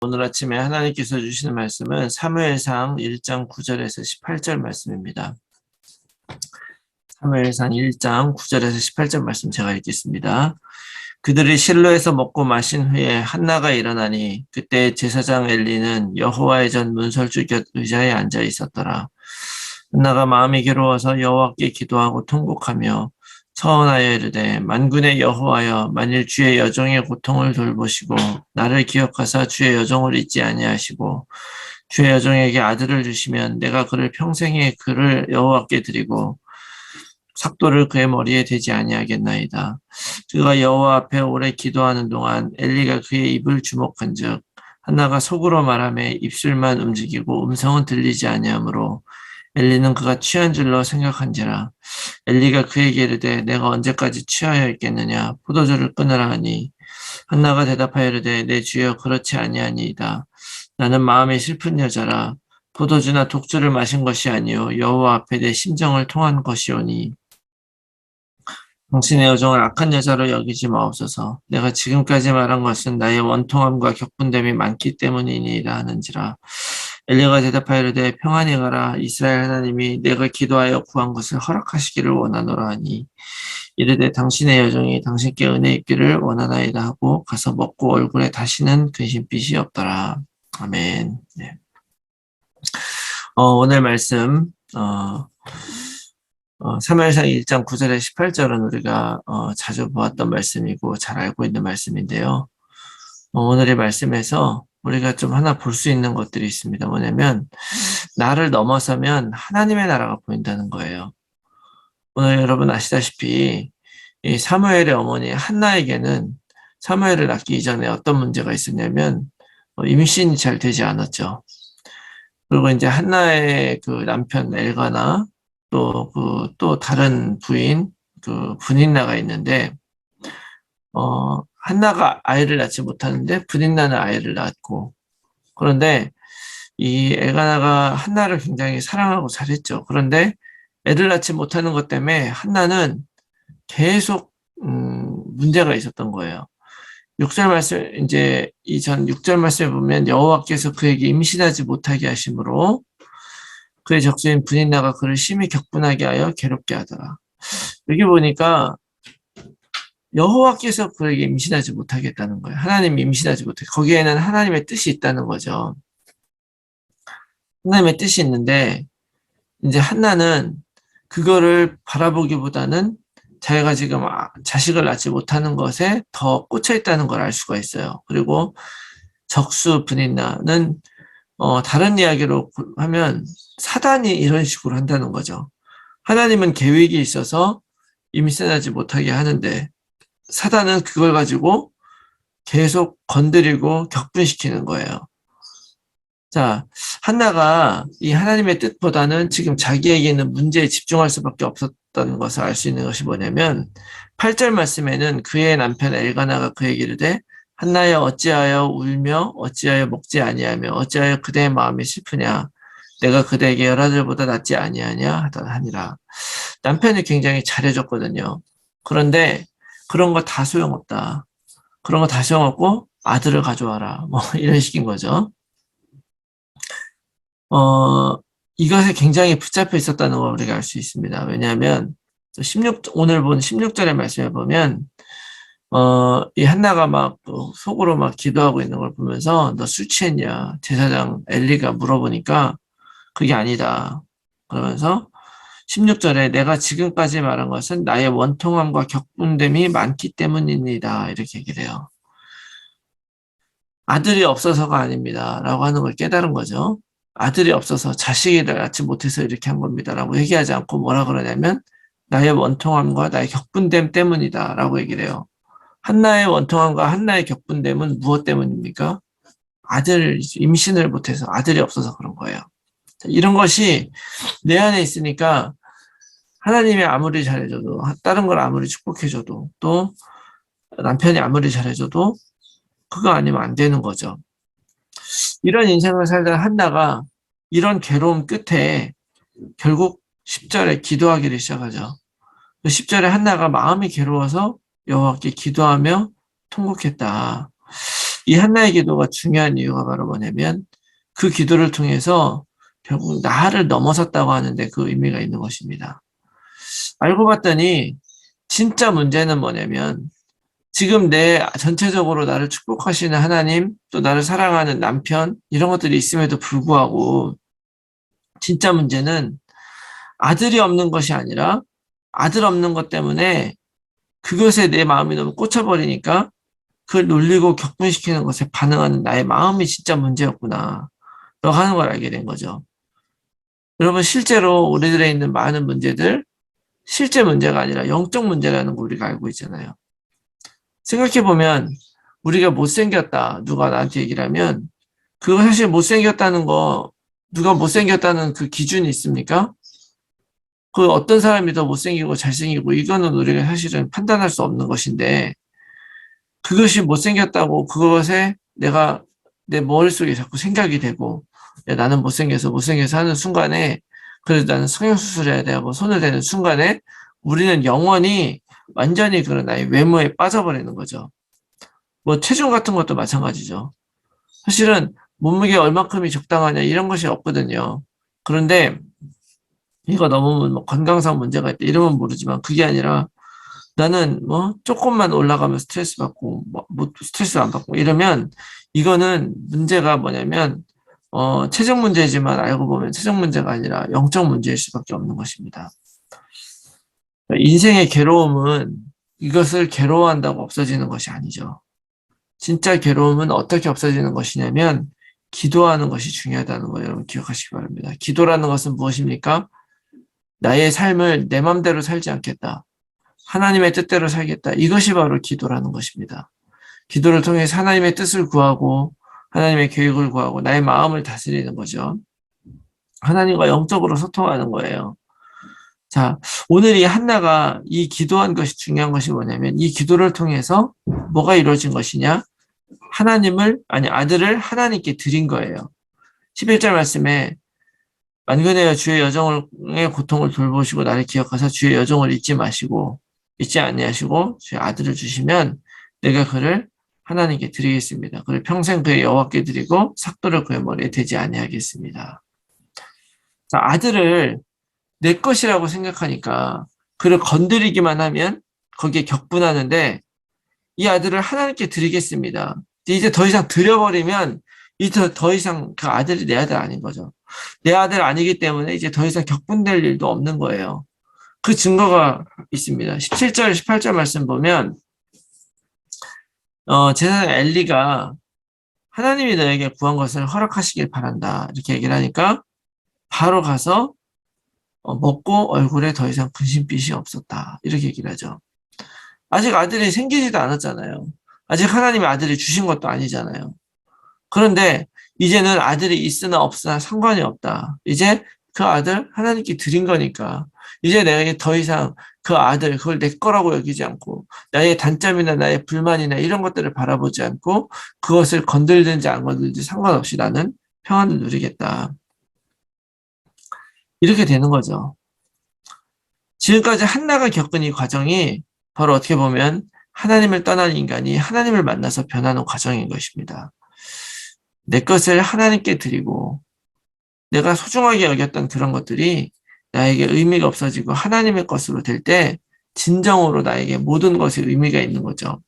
오늘 아침에 하나님께서 주시는 말씀은 사무엘상 1장 9절에서 18절 말씀입니다. 사무엘상 1장 9절에서 18절 말씀 제가 읽겠습니다. 그들이 실로에서 먹고 마신 후에 한나가 일어나니 그때 제사장 엘리는 여호와의 전 문설주 곁 의자에 앉아 있었더라. 한나가 마음이 괴로워서 여호와께 기도하고 통곡하며 서원하여 이르되 만군의 여호와여 만일 주의 여종의 고통을 돌보시고 나를 기억하사 주의 여종을 잊지 아니하시고 주의 여종에게 아들을 주시면 내가 그를 평생에 그를 여호와께 드리고 삭도를 그의 머리에 대지 아니하겠나이다. 그가 여호와 앞에 오래 기도하는 동안 엘리가 그의 입을 주목한즉 한나가 속으로 말하며 입술만 움직이고 음성은 들리지 아니하므로 엘리는 그가 취한 줄로 생각한지라. 엘리가 그에게 이르되 내가 언제까지 취하여 있겠느냐 포도주를 끊으라 하니 한나가 대답하여 이르되 내 주여 그렇지 아니하니이다. 나는 마음이 슬픈 여자라 포도주나 독주를 마신 것이 아니요 여호와 앞에 내 심정을 통한 것이오니 당신의 여종을 악한 여자로 여기지 마옵소서. 내가 지금까지 말한 것은 나의 원통함과 격분됨이 많기 때문이니이다 하는지라. 엘리야가 대답하여 이르되 평안히 가라. 이스라엘 하나님이 내가 기도하여 구한 것을 허락하시기를 원하노라 하니 이르되 당신의 여종이 당신께 은혜 있기를 원하나이다 하고 가서 먹고 얼굴에 다시는 근심빛이 없더라. 아멘. 네. 오늘 말씀 사무엘상 1장 9절에 18절은 우리가 자주 보았던 말씀이고 잘 알고 있는 말씀인데요. 오늘의 말씀에서 우리가 좀 하나 볼 수 있는 것들이 있습니다. 뭐냐면 나를 넘어서면 하나님의 나라가 보인다는 거예요. 오늘 여러분 아시다시피 이 사무엘의 어머니 한나에게는 사무엘을 낳기 이전에 어떤 문제가 있었냐면 임신이 잘 되지 않았죠. 그리고 이제 한나의 그 남편 엘가나 또 다른 부인, 그 분인나가 있는데, 한나가 아이를 낳지 못하는데 분인나는 아이를 낳았고, 그런데 이 엘가나가 한나를 굉장히 사랑하고 잘했죠. 그런데 애를 낳지 못하는 것 때문에 한나는 계속, 문제가 있었던 거예요. 6절 말씀, 이제 이전 6절 말씀에 보면 여호와께서 그에게 임신하지 못하게 하심으로 그의 적수인 분인나가 그를 심히 격분하게 하여 괴롭게 하더라. 여기 보니까 여호와께서 그에게 임신하지 못하겠다는 거예요. 하나님이 임신하지 못하게. 거기에는 하나님의 뜻이 있다는 거죠. 하나님의 뜻이 있는데 이제 한나는 그거를 바라보기보다는 자기가 지금 자식을 낳지 못하는 것에 더 꽂혀 있다는 걸 알 수가 있어요. 그리고 적수 분인나는 다른 이야기로 하면 사단이 이런 식으로 한다는 거죠. 하나님은 계획이 있어서 임신하지 못하게 하는데 사단은 그걸 가지고 계속 건드리고 격분시키는 거예요. 자, 한나가 이 하나님의 뜻보다는 지금 자기에게 있는 문제에 집중할 수밖에 없었던 것을 알 수 있는 것이 뭐냐면 8절 말씀에는 그의 남편 엘가나가 그에게 이르되 한나여 어찌하여 울며 어찌하여 먹지 아니하며 어찌하여 그대의 마음이 슬프냐 내가 그대에게 열아들보다 낫지 아니하냐 하니라. 남편이 굉장히 잘해줬거든요. 그런데 그런 거 다 소용없다. 그런 거 다 소용없고 아들을 가져와라. 뭐 이런 식인 거죠. 이것에 굉장히 붙잡혀 있었다는 걸 우리가 알 수 있습니다. 왜냐하면 오늘 본 16절의 말씀에 보면 이 한나가 막 속으로 막 기도하고 있는 걸 보면서 너 술 취했냐? 제사장 엘리가 물어보니까 그게 아니다. 그러면서 16절에 내가 지금까지 말한 것은 나의 원통함과 격분됨이 많기 때문입니다. 이렇게 얘기를 해요. 아들이 없어서가 아닙니다. 라고 하는 걸 깨달은 거죠. 아들이 없어서 자식을 낳지 못해서 이렇게 한 겁니다. 라고 얘기하지 않고 뭐라 그러냐면 나의 원통함과 나의 격분됨 때문이다. 라고 얘기를 해요. 한나의 원통함과 한나의 격분됨은 무엇 때문입니까? 임신을 못해서 아들이 없어서 그런 거예요. 이런 것이 내 안에 있으니까 하나님이 아무리 잘해줘도 다른 걸 아무리 축복해줘도 또 남편이 아무리 잘해줘도 그거 아니면 안 되는 거죠. 이런 인생을 살던 한나가 이런 괴로움 끝에 결국 10절에 기도하기를 시작하죠. 10절에 한나가 마음이 괴로워서 여호와께 기도하며 통곡했다. 이 한나의 기도가 중요한 이유가 바로 뭐냐면 그 기도를 통해서 결국 나를 넘어섰다고 하는데 그 의미가 있는 것입니다. 알고 봤더니 진짜 문제는 뭐냐면 지금 내 전체적으로 나를 축복하시는 하나님, 또 나를 사랑하는 남편, 이런 것들이 있음에도 불구하고 진짜 문제는 아들이 없는 것이 아니라 아들 없는 것 때문에 그것에 내 마음이 너무 꽂혀버리니까 그걸 놀리고 격분시키는 것에 반응하는 나의 마음이 진짜 문제였구나. 라고 하는 걸 알게 된 거죠. 여러분, 실제로 우리들에 있는 많은 문제들, 실제 문제가 아니라 영적 문제라는 걸 우리가 알고 있잖아요. 생각해보면 우리가 못생겼다. 누가 나한테 얘기를 하면 그거 사실 못생겼다는 거 누가 못생겼다는 그 기준이 있습니까? 그 어떤 사람이 더 못생기고 잘생기고 이거는 우리가 사실은 판단할 수 없는 것인데 그것이 못생겼다고 그것에 내가 내 머릿속에 자꾸 생각이 되고 야, 나는 못생겨서 하는 순간에 그래도 나는 성형수술해야 되고 손을 대는 순간에 우리는 영원히 완전히 그런 나의 외모에 빠져버리는 거죠. 뭐 체중 같은 것도 마찬가지죠. 사실은 몸무게 얼마큼이 적당하냐 이런 것이 없거든요. 그런데 이거 너무 뭐 건강상 문제가 있다 이러면 모르지만 그게 아니라 나는 뭐 조금만 올라가면 스트레스 받고 뭐 스트레스 안 받고 이러면 이거는 문제가 뭐냐면 체중 문제지만 알고 보면 체중 문제가 아니라 영적 문제일 수밖에 없는 것입니다. 인생의 괴로움은 이것을 괴로워한다고 없어지는 것이 아니죠. 진짜 괴로움은 어떻게 없어지는 것이냐면 기도하는 것이 중요하다는 거 여러분 기억하시기 바랍니다. 기도라는 것은 무엇입니까? 나의 삶을 내 맘대로 살지 않겠다. 하나님의 뜻대로 살겠다. 이것이 바로 기도라는 것입니다. 기도를 통해서 하나님의 뜻을 구하고 하나님의 계획을 구하고 나의 마음을 다스리는 거죠. 하나님과 영적으로 소통하는 거예요. 자, 오늘 이 한나가 이 기도한 것이 중요한 것이 뭐냐면 이 기도를 통해서 뭐가 이루어진 것이냐? 아들을 하나님께 드린 거예요. 11절 말씀에 만군의 주의 여정의 고통을 돌보시고 나를 기억하사 주의 여정을 잊지 아니하시고 주의 아들을 주시면 내가 그를 하나님께 드리겠습니다. 그를 평생 그의 여호와께 드리고 삭도를 그의 머리에 대지 아니하겠습니다. 자, 아들을 내 것이라고 생각하니까 그를 건드리기만 하면 거기에 격분하는데 이 아들을 하나님께 드리겠습니다. 이제 더 이상 드려버리면 이제 더 이상 그 아들이 내 아들 아닌 거죠. 내 아들 아니기 때문에 이제 더 이상 격분될 일도 없는 거예요. 그 증거가 있습니다. 17절, 18절 말씀 보면 제사장 엘리가 하나님이 너에게 구한 것을 허락하시길 바란다. 이렇게 얘기를 하니까 바로 가서 먹고 얼굴에 더 이상 근심빛이 없었다. 이렇게 얘기를 하죠. 아직 아들이 생기지도 않았잖아요. 아직 하나님의 아들이 주신 것도 아니잖아요. 그런데 이제는 아들이 있으나 없으나 상관이 없다. 이제 그 아들 하나님께 드린 거니까 이제 내가 더 이상 그 아들 그걸 내 거라고 여기지 않고 나의 단점이나 나의 불만이나 이런 것들을 바라보지 않고 그것을 건들든지 안 건들든지 상관없이 나는 평안을 누리겠다. 이렇게 되는 거죠. 지금까지 한나가 겪은 이 과정이 바로 어떻게 보면 하나님을 떠난 인간이 하나님을 만나서 변하는 과정인 것입니다. 내 것을 하나님께 드리고 내가 소중하게 여겼던 그런 것들이 나에게 의미가 없어지고 하나님의 것으로 될 때 진정으로 나에게 모든 것에 의미가 있는 거죠.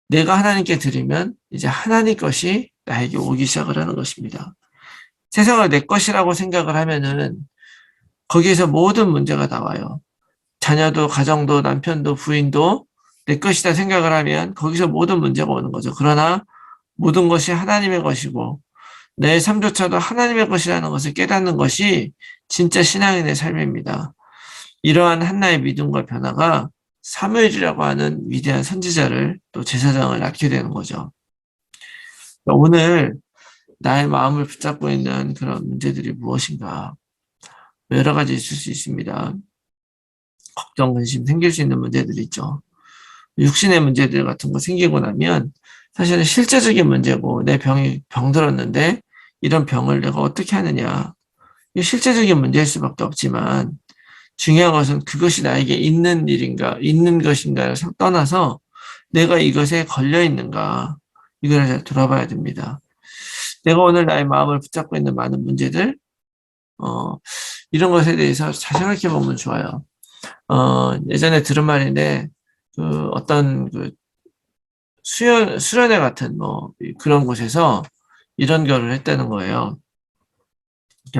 내가 하나님께 드리면 이제 하나님 것이 나에게 오기 시작을 하는 것입니다. 세상을 내 것이라고 생각을 하면은 거기에서 모든 문제가 나와요. 자녀도 가정도 남편도 부인도 내 것이다 생각을 하면 거기서 모든 문제가 오는 거죠. 그러나 모든 것이 하나님의 것이고 내 삶조차도 하나님의 것이라는 것을 깨닫는 것이 진짜 신앙인의 삶입니다. 이러한 한나의 믿음과 변화가 사무엘이라고 하는 위대한 선지자를 또 제사장을 낳게 되는 거죠. 오늘 나의 마음을 붙잡고 있는 그런 문제들이 무엇인가? 여러 가지 있을 수 있습니다. 걱정, 근심 생길 수 있는 문제들이 있죠. 육신의 문제들 같은 거 생기고 나면 사실은 실제적인 문제고 내 병들었는데 이런 병을 내가 어떻게 하느냐. 이게 실제적인 문제일 수밖에 없지만 중요한 것은 그것이 나에게 있는 것인가를 떠나서 내가 이것에 걸려 있는가. 이걸 잘 돌아봐야 됩니다. 내가 오늘 나의 마음을 붙잡고 있는 많은 문제들, 이런 것에 대해서 잘 생각해 보면 좋아요. 예전에 들은 말인데, 어떤 수련회 같은 그런 곳에서 이런 거를 했다는 거예요.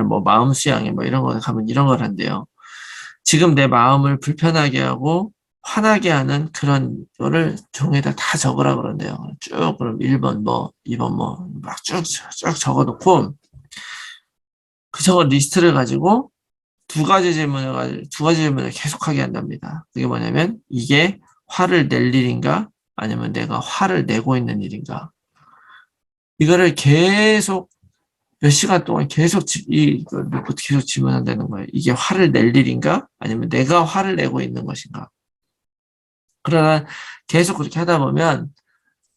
뭐 마음 수양에 뭐 이런 거 가면 이런 걸 한대요. 지금 내 마음을 불편하게 하고 화나게 하는 그런 거를 종이에다 다 적으라 그런대요. 쭉 그럼 1번 뭐 2번 뭐 막 쭉 적어놓고 그 적은 리스트를 가지고 두 가지 질문을 계속하게 한답니다. 그게 뭐냐면 이게 화를 낼 일인가 아니면 내가 화를 내고 있는 일인가. 이거를 계속 몇 시간 동안 계속 질문한다는 거예요. 이게 화를 낼 일인가? 아니면 내가 화를 내고 있는 것인가? 그러나 계속 그렇게 하다 보면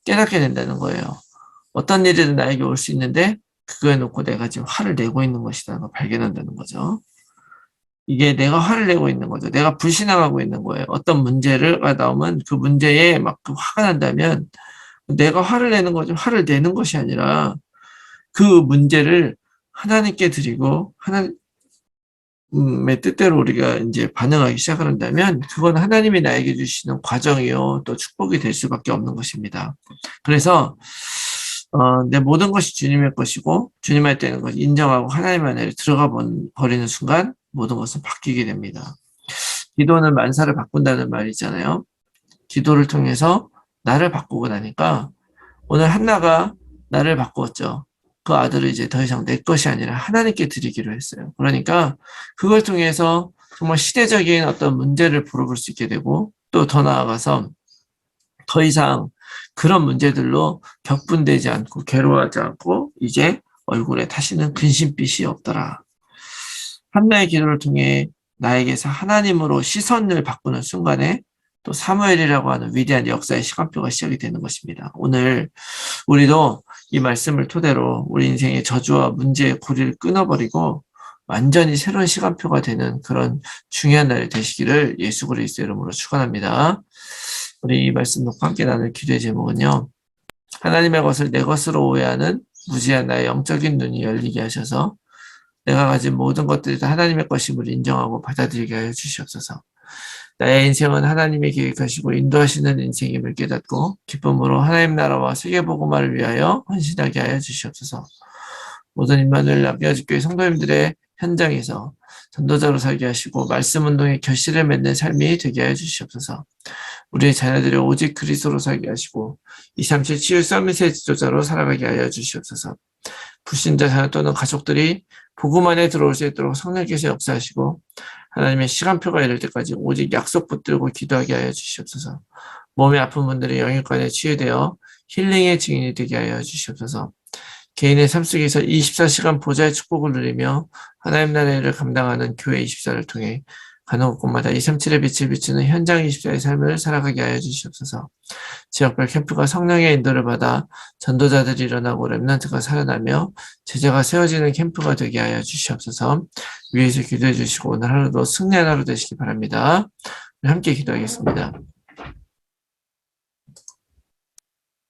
깨닫게 된다는 거예요. 어떤 일이든 나에게 올 수 있는데 그거에 놓고 내가 지금 화를 내고 있는 것이라는 걸 발견한다는 거죠. 이게 내가 화를 내고 있는 거죠. 내가 불신앙하고 있는 거예요. 어떤 문제가 나오면 그 문제에 막 화가 난다면 내가 화를 내는 거지 화를 내는 것이 아니라 그 문제를 하나님께 드리고 하나님의 뜻대로 우리가 이제 반응하기 시작한다면 그건 하나님이 나에게 주시는 과정이요 또 축복이 될 수밖에 없는 것입니다. 그래서 내 모든 것이 주님의 것이고 주님의 때는 것을 인정하고 하나님 안에 들어가 버리는 순간 모든 것은 바뀌게 됩니다. 기도는 만사를 바꾼다는 말이 있잖아요. 기도를 통해서 나를 바꾸고 나니까 오늘 한나가 나를 바꾸었죠. 그 아들을 이제 더 이상 내 것이 아니라 하나님께 드리기로 했어요. 그러니까 그걸 통해서 정말 시대적인 어떤 문제를 풀어볼 수 있게 되고 또 더 나아가서 더 이상 그런 문제들로 격분되지 않고 괴로워하지 않고 이제 얼굴에 다시는 근심빛이 없더라. 한나의 기도를 통해 나에게서 하나님으로 시선을 바꾸는 순간에 또 사무엘이라고 하는 위대한 역사의 시간표가 시작이 되는 것입니다. 오늘 우리도 이 말씀을 토대로 우리 인생의 저주와 문제의 고리를 끊어버리고 완전히 새로운 시간표가 되는 그런 중요한 날이 되시기를 예수 그리스도의 이름으로 축원합니다. 우리 이 말씀 놓고 함께 나눌 기도의 제목은요. 하나님의 것을 내 것으로 오해하는 무지한 나의 영적인 눈이 열리게 하셔서 내가 가진 모든 것들이 다 하나님의 것임을 인정하고 받아들이게 하여 주시옵소서. 나의 인생은 하나님이 계획하시고 인도하시는 인생임을 깨닫고 기쁨으로 하나님 나라와 세계복음화를 위하여 헌신하게 하여 주시옵소서. 모든 임마누엘 남겨주교회 성도님들의 현장에서 전도자로 살게 하시고 말씀 운동에 결실을 맺는 삶이 되게 하여 주시옵소서. 우리의 자녀들이 오직 그리스도로 살게 하시고 237 치유 서밋의 지도자로 살아가게 하여 주시옵소서. 불신자 자녀 또는 가족들이 복음 안에 들어올 수 있도록 성령께서 역사하시고 하나님의 시간표가 이를 때까지 오직 약속 붙들고 기도하게 하여 주시옵소서. 몸이 아픈 분들이 영육간에 치유되어 힐링의 증인이 되게 하여 주시옵소서. 개인의 삶 속에서 24시간 보좌의 축복을 누리며 하나님 나라의 일을 감당하는 교회 24를 통해 가는 곳마다 237의 빛을 비추는 현장 24의 삶을 살아가게 하여 주시옵소서. 지역별 캠프가 성령의 인도를 받아 전도자들이 일어나고 렘넌트가 살아나며 제자가 세워지는 캠프가 되게 하여 주시옵소서. 위에서 기도해 주시고 오늘 하루도 승리한 하루 되시기 바랍니다. 함께 기도하겠습니다.